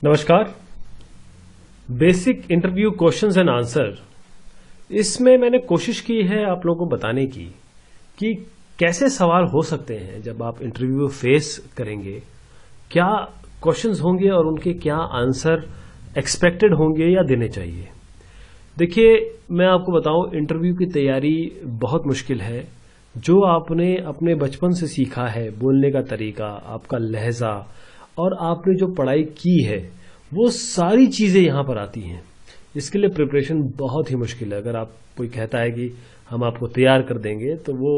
नमस्कार। Basic interview questions and answer, इसमें मैंने कोशिश की है आप लोगों को बताने की कि कैसे सवाल हो सकते हैं जब आप इंटरव्यू फेस करेंगे, क्या क्वेश्चंस होंगे और उनके क्या आंसर एक्सपेक्टेड होंगे या देने चाहिए। देखिए, मैं आपको बताऊं, इंटरव्यू की तैयारी बहुत मुश्किल है। जो आपने अपने बचपन से सीखा है, बोलने का तरीका, आपका लहजा और आपने जो पढ़ाई की है, वो सारी चीजें यहां पर आती हैं। इसके लिए प्रिपरेशन बहुत ही मुश्किल है। अगर आप कोई कहता है कि हम आपको तैयार कर देंगे, तो वो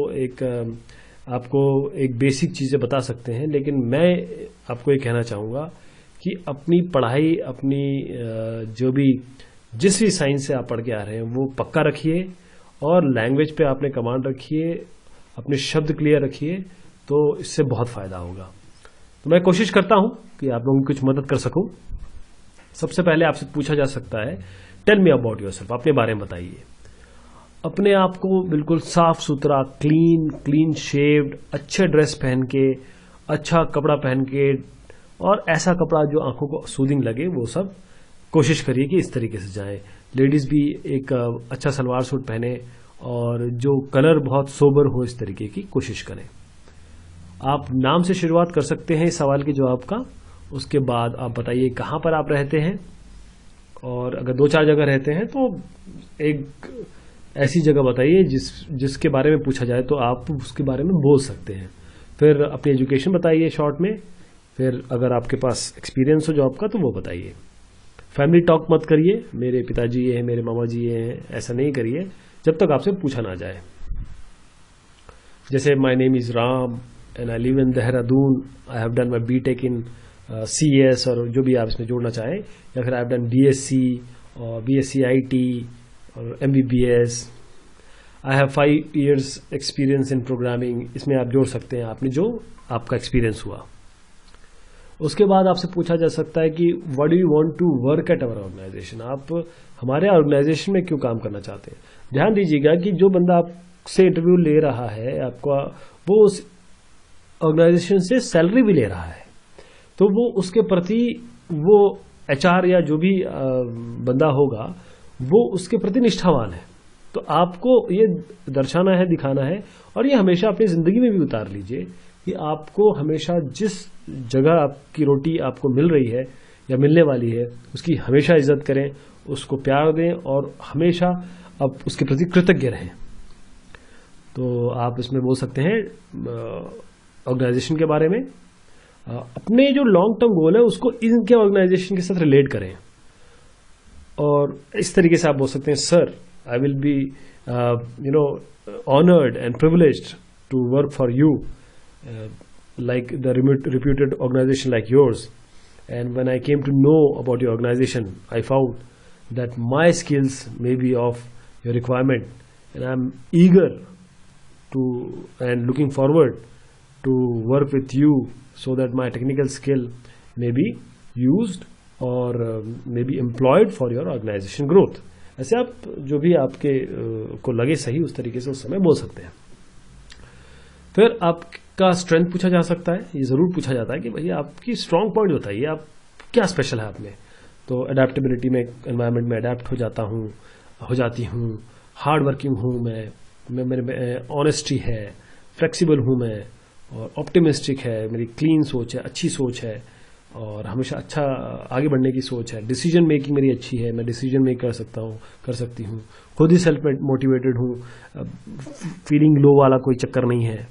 आपको एक बेसिक चीजें बता सकते हैं, लेकिन मैं आपको ये कहना चाहूंगा कि अपनी पढ़ाई, अपनी जिस भी साइंस से आप पढ़ के आ रहे हैं वो पक्का रखिए और लैंग्वेज पे आपने कमांड रखिए, अपने शब्द क्लियर रखिए, तो इससे बहुत फायदा होगा। तो मैं कोशिश करता हूं कि आप लोगों की कुछ मदद कर सकूं। सबसे पहले आपसे पूछा जा सकता है, टेल मी अबाउट योरसेल्फ, अपने बारे में बताइए। अपने आप को बिल्कुल साफ सुथरा, क्लीन शेव्ड, अच्छे ड्रेस पहन के, अच्छा कपड़ा पहन के, और ऐसा कपड़ा जो आंखों को सूदिंग लगे, वो सब कोशिश करिए कि इस तरीके से जाए। लेडीज भी एक अच्छा सलवार सूट पहने और जो कलर बहुत सोबर हो, इस तरीके की कोशिश करें। आप नाम से शुरुआत कर सकते हैं इस सवाल के जवाब का। उसके बाद आप बताइए कहां पर आप रहते हैं, और अगर 2-4 जगह रहते हैं तो एक ऐसी जगह बताइए जिसके बारे में पूछा जाए तो आप उसके बारे में बोल सकते हैं। फिर अपनी एजुकेशन बताइए शॉर्ट में। फिर अगर आपके पास एक्सपीरियंस हो जॉब का तो वो बताइए। फैमिली टॉक मत करिए, मेरे पिताजी ये हैं, मेरे मामा जी ये हैं, ऐसा नहीं करिए जब तक आपसे पूछा ना जाए। जैसे my name is Ram and I live in Dehradun, I have done my BTech in CS, और जो भी आप इसमें जोड़ना चाहें, या फिर आई हैव डन BSc और BSc IT और MBBS, I have 5 years experience in programming. इसमें आप जोड़ सकते हैं आपने जो आपका एक्सपीरियंस हुआ। उसके बाद आपसे पूछा जा सकता है कि what do you want to work at our organisation, आप हमारे ऑर्गेनाइजेशन में क्यों काम करना चाहते हैं। ध्यान दीजिएगा कि जो बंदा आपसे इंटरव्यू ले रहा है, आपका वो उस ऑर्गेनाइजेशन से सैलरी भी ले रहा है, तो वो उसके प्रति, वो HR या जो भी बंदा होगा, वो उसके प्रति निष्ठावान है। तो आपको ये दर्शाना है, दिखाना है, और ये हमेशा अपनी जिंदगी में भी उतार लीजिए कि आपको हमेशा जिस जगह आपकी रोटी आपको मिल रही है या मिलने वाली है, उसकी हमेशा इज्जत करें, उसको प्यार दें और हमेशा आप उसके प्रति कृतज्ञ रहें। तो आप इसमें बोल सकते हैं ऑर्गेनाइजेशन के बारे में, अपने जो लॉन्ग टर्म गोल है उसको इनके ऑर्गेनाइजेशन के साथ रिलेट करें, और इस तरीके से आप बोल सकते हैं, sir I will be honoured and privileged to work for you like the reputed organization like yours, and when I came to know about your organization, I found that my skills may be of your requirement, and I'm eager to and looking forward to work with you so that my technical skill may be used or may be employed for your organization growth। ऐसे आप जो भी आपके को लगे सही, उस तरीके से उस समय बोल सकते हैं। फिर आपका स्ट्रेंथ पूछा जा सकता है। ये जरूर पूछा जाता है कि भैया आपकी स्ट्रांग पॉइंट बताइए, आप क्या स्पेशल है आप में। तो अडेप्टेबिलिटी में, एनवायरनमेंट में अडेप्ट हो जाती हूँ, हार्ड वर्किंग हूँ मैं मेरे ऑनेस्टी है, फ्लेक्सिबल हूँ मैं, और ऑप्टिमिस्टिक है, मेरी क्लीन सोच है, अच्छी सोच है, और हमेशा अच्छा आगे बढ़ने की सोच है। डिसीजन मेकिंग मेरी अच्छी है, मैं डिसीजन मेक कर सकती हूँ, खुद ही सेल्फ मोटिवेटेड हूँ, फीलिंग लो वाला कोई चक्कर नहीं है।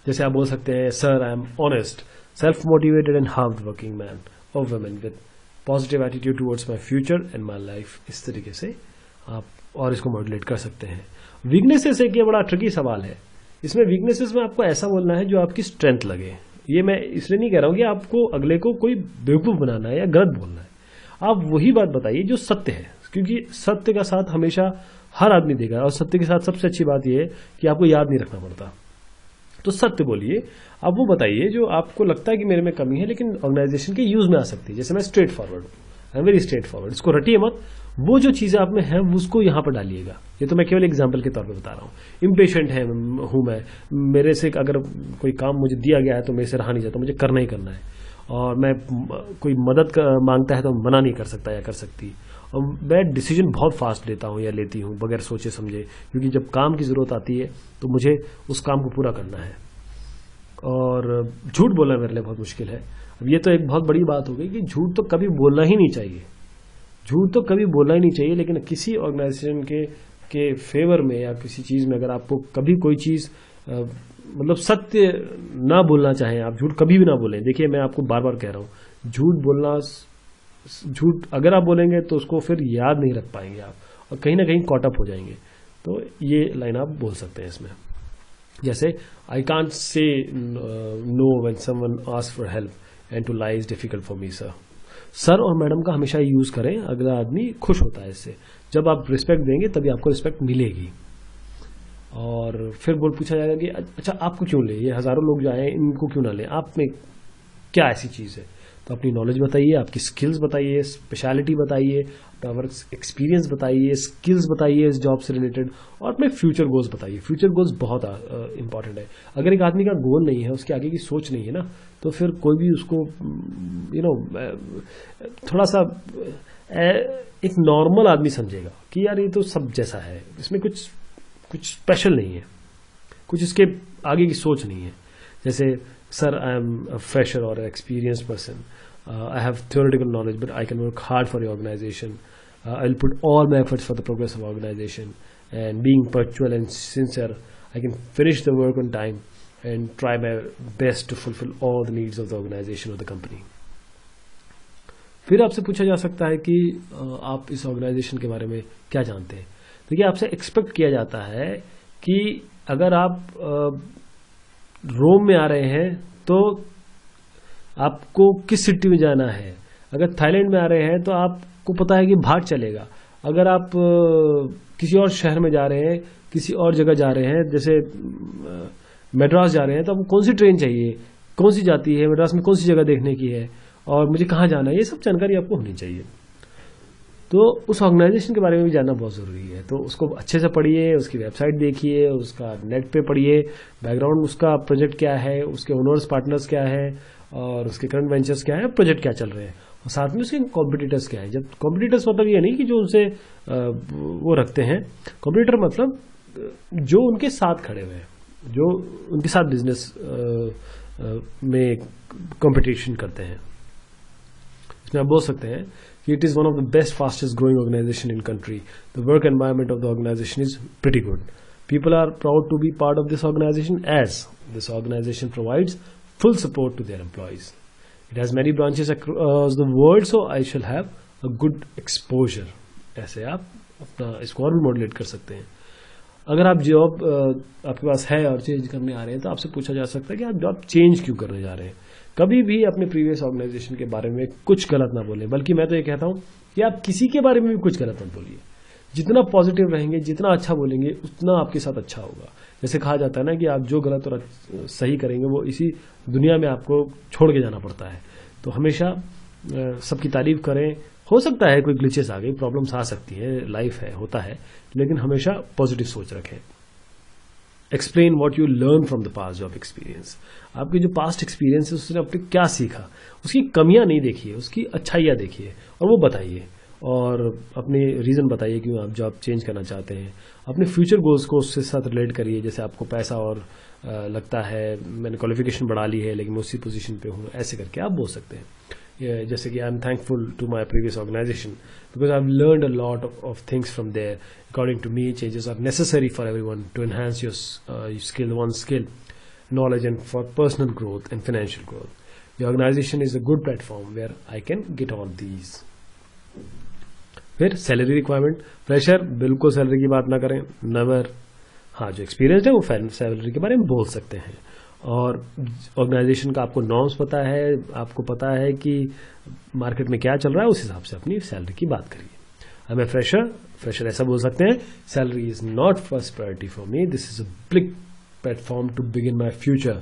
जैसे आप बोल सकते हैं, sir I am honest, self motivated and hard working man और women with positive attitude towards my future and my life. इस तरीके से आप और इसको मॉड्यूलेट कर सकते हैं। वीकनेसेस एक ये बड़ा ट्रिकी सवाल है। इसमें वीकनेसेस में आपको ऐसा बोलना है जो आपकी स्ट्रेंथ लगे। ये मैं इसलिए नहीं कह रहा हूं कि आपको अगले को कोई बेवकूफ बनाना है या गलत बोलना है। आप वही बात बताइए जो सत्य है, क्योंकि सत्य का साथ हमेशा हर आदमी देगा, और सत्य के साथ सबसे अच्छी बात यह है कि आपको याद नहीं रखना पड़ता। तो सत्य बोलिए, आप वो बताइए जो आपको लगता है कि मेरे में कमी है लेकिन ऑर्गेनाइजेशन के यूज में आ सकती है। जैसे मैं स्ट्रेट फॉरवर्ड हूँ, I am very straight forward, इसको रटिए मत, वो जो चीजें आप में है उसको यहां पर डालिएगा। ये तो मैं केवल एग्जांपल के तौर पे बता रहा हूँ। इम्पेशेंट हूं मैं, मेरे से अगर कोई काम मुझे दिया गया है तो मेरे से रहा नहीं जाता, मुझे करना ही करना है। और मैं कोई मदद मांगता है तो मना नहीं कर सकता या कर सकती। और मैं डिसीजन बहुत फास्ट लेता हूँ या लेती हूँ बगैर सोचे समझे, क्योंकि जब काम की ज़रूरत आती है तो मुझे उस काम को पूरा करना है। और झूठ बोलना मेरे लिए बहुत मुश्किल है। अब ये तो एक बहुत बड़ी बात हो गई कि झूठ तो कभी बोलना ही नहीं चाहिए, झूठ तो कभी बोलना ही नहीं चाहिए। लेकिन किसी ऑर्गेनाइजेशन के फेवर में या किसी चीज़ में अगर आपको कभी कोई चीज़ मतलब सत्य ना बोलना चाहें, आप झूठ कभी भी ना बोलें। देखिए मैं आपको बार बार कह रहा हूँ, झूठ अगर आप बोलेंगे तो उसको फिर याद नहीं रख पाएंगे आप, और कहीं ना कहीं कॉट अप हो जाएंगे। तो ये लाइन आप बोल सकते हैं इसमें, जैसे I can't say no when someone ask for help and to lie is difficult for me sir. Sir और मैडम का हमेशा यूज करें, अगला आदमी खुश होता है इससे। जब आप रिस्पेक्ट देंगे तभी आपको रिस्पेक्ट मिलेगी। और फिर पूछा जाएगा कि अच्छा आपको क्यों ले, ये हजारों लोग जो आए इनको क्यों ना ले, आप में क्या ऐसी चीज़ है। तो अपनी नॉलेज बताइए, आपकी स्किल्स बताइए, स्पेशलिटी बताइए, अपना वर्क एक्सपीरियंस बताइए, स्किल्स बताइए इस जॉब से रिलेटेड, और अपने फ्यूचर गोल्स बताइए। फ्यूचर गोल्स बहुत इंपॉर्टेंट है। अगर एक आदमी का गोल नहीं है, उसके आगे की सोच नहीं है ना, तो फिर कोई भी उसको थोड़ा सा एक नॉर्मल आदमी समझेगा कि यार ये तो सब जैसा है, इसमें कुछ स्पेशल नहीं है, कुछ इसके आगे की सोच नहीं है। जैसे sir I am a fresher और experienced person, I have theoretical knowledge but I can work hard for your organisation, I will put all my efforts for the progress of organisation and being punctual and sincere I can finish the work on time and try my best to fulfil all the needs of the organisation of the company. फिर आपसे पूछा जा सकता है कि आप इस organisation के बारे में क्या जानते हैं। देखिए आपसे एक्सपेक्ट किया जाता है कि अगर आप रोम में आ रहे हैं तो आपको किस सिटी में जाना है, अगर थाईलैंड में आ रहे हैं तो आपको पता है कि भाट चलेगा, अगर आप किसी और शहर में जा रहे हैं, किसी और जगह जा रहे हैं, जैसे मद्रास जा रहे हैं, तो आपको कौन सी ट्रेन चाहिए, कौन सी जाती है, मद्रास में कौन सी जगह देखने की है, और मुझे कहाँ जाना है, ये सब जानकारी आपको होनी चाहिए। तो उस ऑर्गेनाइजेशन के बारे में भी जानना बहुत ज़रूरी है। तो उसको अच्छे से पढ़िए, उसकी वेबसाइट देखिए, उसका नेट पे पढ़िए, बैकग्राउंड उसका प्रोजेक्ट क्या है, उसके ओनर्स पार्टनर्स क्या है, और उसके करंट वेंचर्स क्या है, प्रोजेक्ट क्या चल रहे हैं, और साथ में उसके कॉम्पिटिटर्स क्या है। जब कॉम्पिटिटर्स मतलब ये नहीं कि जो उनसे वो रखते हैं, कॉम्पिटिटर मतलब जो उनके साथ खड़े हुए हैं, जो उनके साथ बिजनेस में कंपटीशन करते हैं। इसमें आप बोल सकते हैं कि it is one of the best fastest growing organization in country. The work environment of the organization is pretty good. People are proud to be part of this organization as this organization provides full support to their employees. It has many branches across the world, so I shall have a good exposure. ऐसे आप अपना इसको और भी modulate कर सकते हैं। अगर आप जॉब आपके पास है और चेंज करने आ रहे हैं तो आपसे पूछा जा सकता है कि आप जॉब चेंज क्यों करने जा रहे हैं। कभी भी अपने प्रीवियस ऑर्गेनाइजेशन के बारे में कुछ गलत ना बोलें, बल्कि मैं तो ये कहता हूं कि आप किसी के बारे में भी कुछ गलत मत बोलिए। जितना पॉजिटिव रहेंगे, जितना अच्छा बोलेंगे, उतना आपके साथ अच्छा होगा। जैसे कहा जाता है ना कि आप जो गलत और सही करेंगे वो इसी दुनिया में आपको छोड़ के जाना पड़ता है। तो हमेशा सबकी तारीफ करें। हो सकता है कोई ग्लिचेस आ गई, प्रॉब्लम्स आ सकती है, लाइफ है, होता है, लेकिन हमेशा पॉजिटिव सोच रखें। Explain what you learn from the past job experience. आपके जो पास्ट एक्सपीरियंस है उसने आपने क्या सीखा, उसकी कमियां नहीं देखिए, उसकी अच्छाइयाँ देखिए और वो बताइए, और अपने रीज़न बताइए क्यों आप जॉब चेंज करना चाहते हैं। अपने फ्यूचर गोल्स को उसके साथ रिलेट करिए। जैसे आपको पैसा और लगता है मैंने क्वालिफिकेशन बढ़ा ली है लेकिन मैं उसी पोजीशन पे हूँ, ऐसे करके आप बोल सकते हैं। जैसे कि I am thankful to my previous organisation because I have learned a lot of things from there. According to me changes are necessary for everyone to enhance your skill, one skill, knowledge and for personal growth and financial growth. The organization is a good platform where I can get all these. फिर salary requirement, fresher बिल्कुल salary की बात ना करें, never. हाँ, जो experience है वो सैलरी के बारे में बोल सकते हैं। और ऑर्गेनाइजेशन का आपको नॉर्म्स पता है, आपको पता है कि मार्केट में क्या चल रहा है, उस हिसाब से अपनी सैलरी की बात करिए। आई एम ए फ्रेशर ऐसा बोल सकते हैं, salary is not first priority for me, this is a big platform to begin my future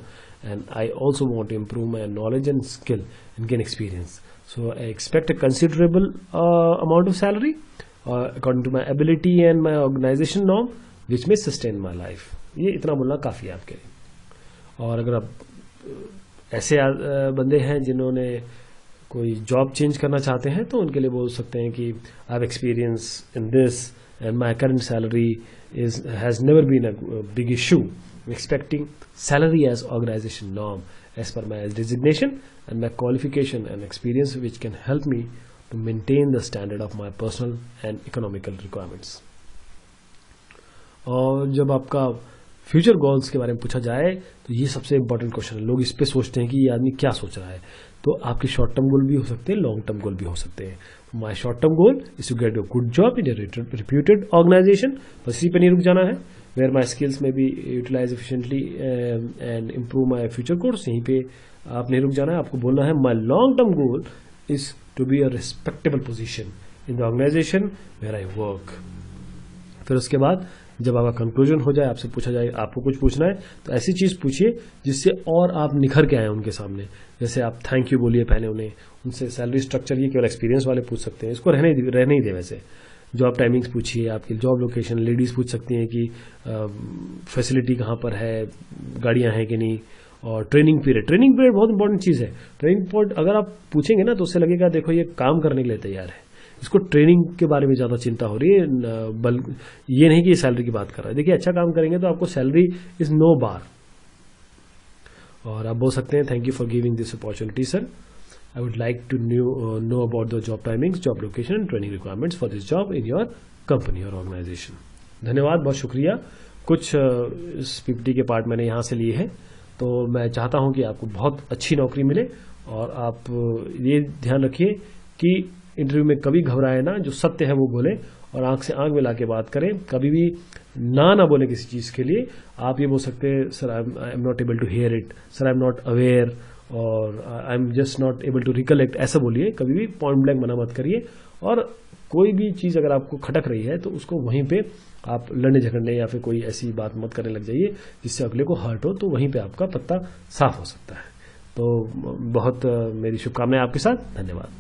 and I also want to improve my knowledge and skill and gain experience, so I expect a considerable amount of salary according to my ability and my organization norm which may sustain my life. ये इतना बोलना काफ़ी है आपके लिए। और अगर आप ऐसे बंदे हैं जिन्होंने कोई जॉब चेंज करना चाहते हैं तो उनके लिए बोल सकते हैं कि I have experience in this and my current salary has never been a big issue expecting salary as organization norm as per my designation and my qualification and experience which can help me to maintain the standard of my personal and economical requirements. और जब आपका future goals के बारे में पूछा जाए तो ये सबसे इंपॉर्टेंट क्वेश्चन है. लोग इस पे सोचते हैं कि ये आदमी क्या सोच रहा है. तो आपके शॉर्ट टर्म गोल भी हो सकते हैं, लॉन्ग टर्म गोल भी हो सकते हैं. My short term goal is to get a good job in a reputed organisation. बस इसी पे नहीं रुक जाना है. वेयर माई स्किल्स में भी utilise efficiently and improve my future course. यहीं पे आप नहीं रुक जाना है. आपको बोलना है my long term goal is to be a respectable position in the organisation where I work. फिर उसके बाद जब आपका कंक्लूजन हो जाए, आपसे पूछा जाए आपको कुछ पूछना है तो ऐसी चीज पूछिए जिससे और आप निखर के आए उनके सामने. जैसे आप थैंक यू बोलिए पहले उन्हें. उनसे सैलरी स्ट्रक्चर ये केवल एक्सपीरियंस वाले पूछ सकते हैं, इसको रहने ही दे. वैसे जॉब टाइमिंग्स पूछिए, आपकी जॉब लोकेशन. लेडीज पूछ सकती हैं कि फैसिलिटी कहाँ पर है, गाड़ियाँ हैं कि नहीं. और ट्रेनिंग पीरियड बहुत इंपॉर्टेंट चीज़ है. ट्रेनिंग पीरियड अगर आप पूछेंगे ना तो उससे लगेगा देखो ये काम करने के लिए तैयार है, इसको ट्रेनिंग के बारे में ज़्यादा चिंता हो रही है. ये नहीं कि ये सैलरी की बात कर रहा है. देखिए अच्छा काम करेंगे तो आपको सैलरी इज नो बार. और आप बोल सकते हैं thank you for giving this opportunity sir. I would like to know about the job timings, job location and training requirements for this job in your company और ऑर्गेनाइजेशन. धन्यवाद, बहुत शुक्रिया. कुछ इस पीपीटी के पार्ट मैंने यहाँ से लिए हैं. तो मैं चाहता हूँ कि आपको बहुत अच्छी नौकरी मिले. और आप ये ध्यान रखिए कि इंटरव्यू में कभी घबराए ना, जो सत्य है वो बोले और आंख से आंख मिला के बात करें. कभी भी ना बोले किसी चीज़ के लिए. आप ये बोल सकते हैं sir I am not able to hear it, sir I am not aware, और I am just not able to recollect. ऐसा बोलिए. कभी भी पॉइंट ब्लैंक मना मत करिए. और कोई भी चीज़ अगर आपको खटक रही है तो उसको वहीं पे आप लड़ने झगड़ने या फिर कोई ऐसी बात मत करने लग जाइए जिससे अगले को हर्ट हो. तो वहीं पे आपका पत्ता साफ हो सकता है. तो बहुत मेरी शुभकामनाएं आपके साथ. धन्यवाद.